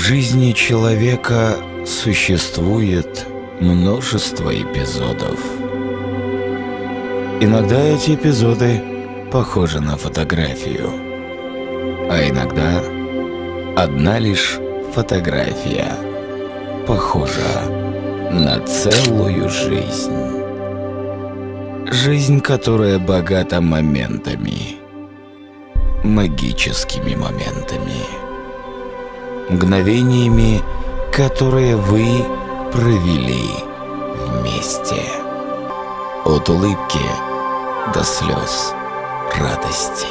жизни человека существует множество эпизодов. Иногда эти эпизоды похожи на фотографию, а иногда одна лишь фотография похожа на целую жизнь. Жизнь, которая богата моментами, магическими моментами, мгновениями, которые вы провели вместе. От улыбки до слез радости.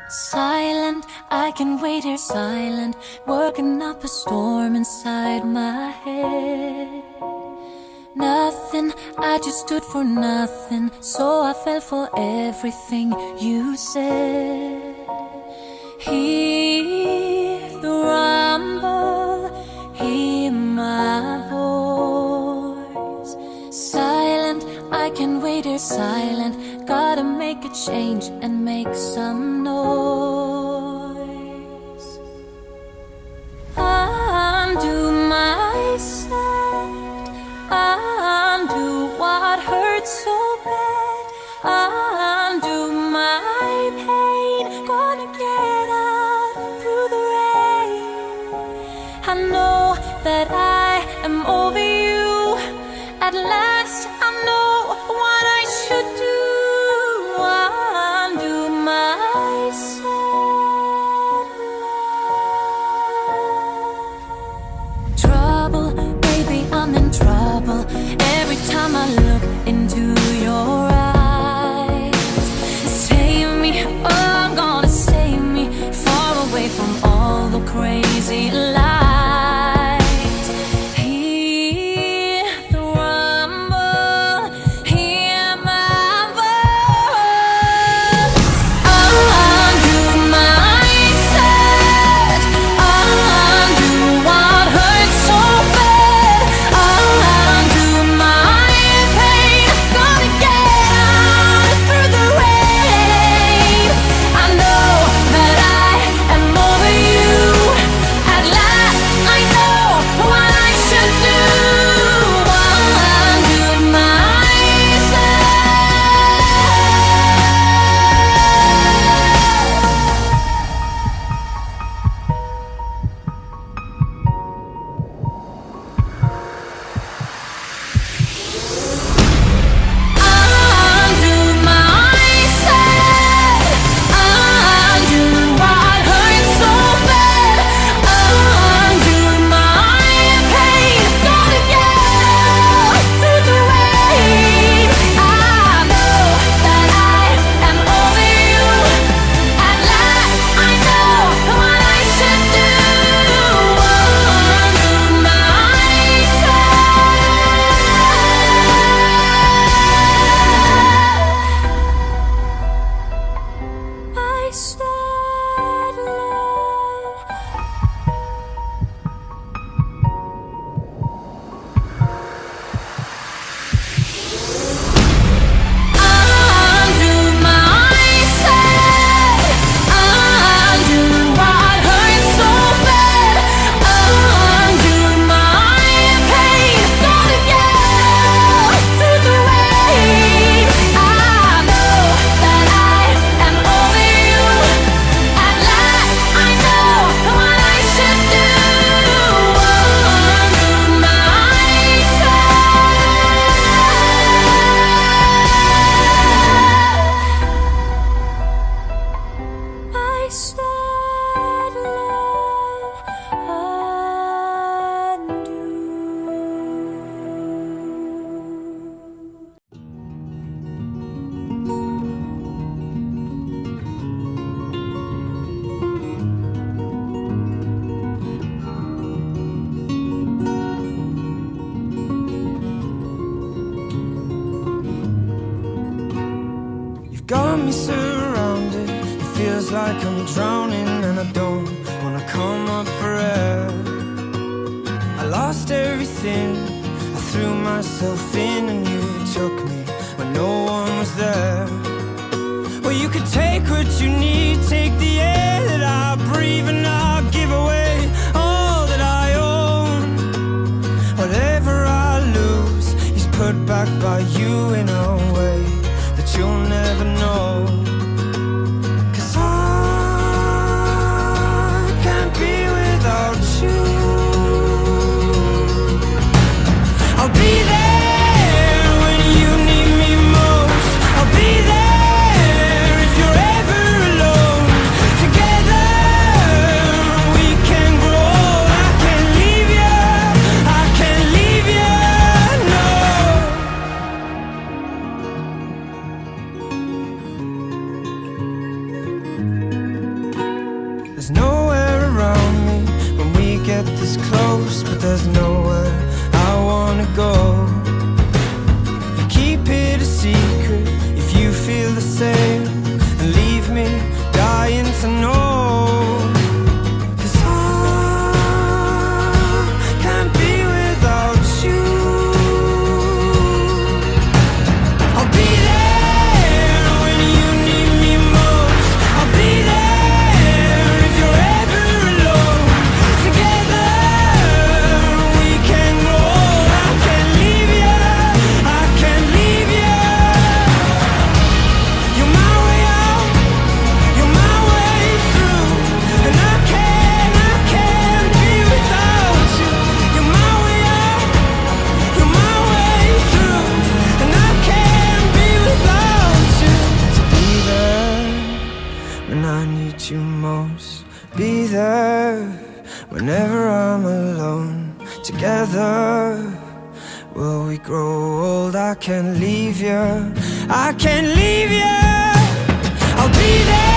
Silent, I can wait here silent, working up a storm inside my head. Nothing, I just stood for nothing, so I fell for everything you said. Hear the rumble, hear my voice. Silent, I can wait here silent, gotta make a change and make some noise. Undo my set, undo what hurts so bad, undo my pain, gonna get out through the rain. I know that I am over you, at last I know what I should do. Undo my sad love. Trouble, baby, I'm in trouble. Every time I look into your eyes, save me, oh, I'm gonna save me, far away from all the crazy lies. Hear the rumble, hear my voice. Undo my set, undo what hurts so bad, undo my pain, gonna get out through the rain. I know that I am over you, at last I know what I should do. Undo my undo what hurts so bad, undo my pain, gonna get out through the rain. I know that I am over you, at last I know what I should do. Undo my sad love. Undo my sad, undo what hurts so bad, undo my pain, gonna get out through the rain. I know that I am over you, at last I know what I should do. Undo my sad love, undo. You've got me surrounded, it feels like I'm drowning, and I don't wanna come up for air. I lost everything, I threw myself in and you took me when no one was there. Well, you could take what you need, take the air that I breathe, and I'll give away all that I own. Whatever I lose is put back by you in a way that you'll never know. 'Cause I can't be without you. I'll be there when you need me most. I'll be there if you're ever alone. Together we can grow. I can't leave you, I can't leave you, no. There's nowhere around me when we get this close, but there's nowhere I wanna go. Keep it a secret if you feel the same, and leave me dying to know. 'Cause I can't be without you. I'll be there when you need me most. I'll be there if you're ever alone. Together we can grow. I can't leave you, I can't leave you. You're my way out, you're my way through, and I can't be without you. You're my way out, you're my way through, and I can't be without you. To be there when I need you most, be there whenever I'm alone. Together will we grow old? I can't leave you, I can't leave you. I'll be there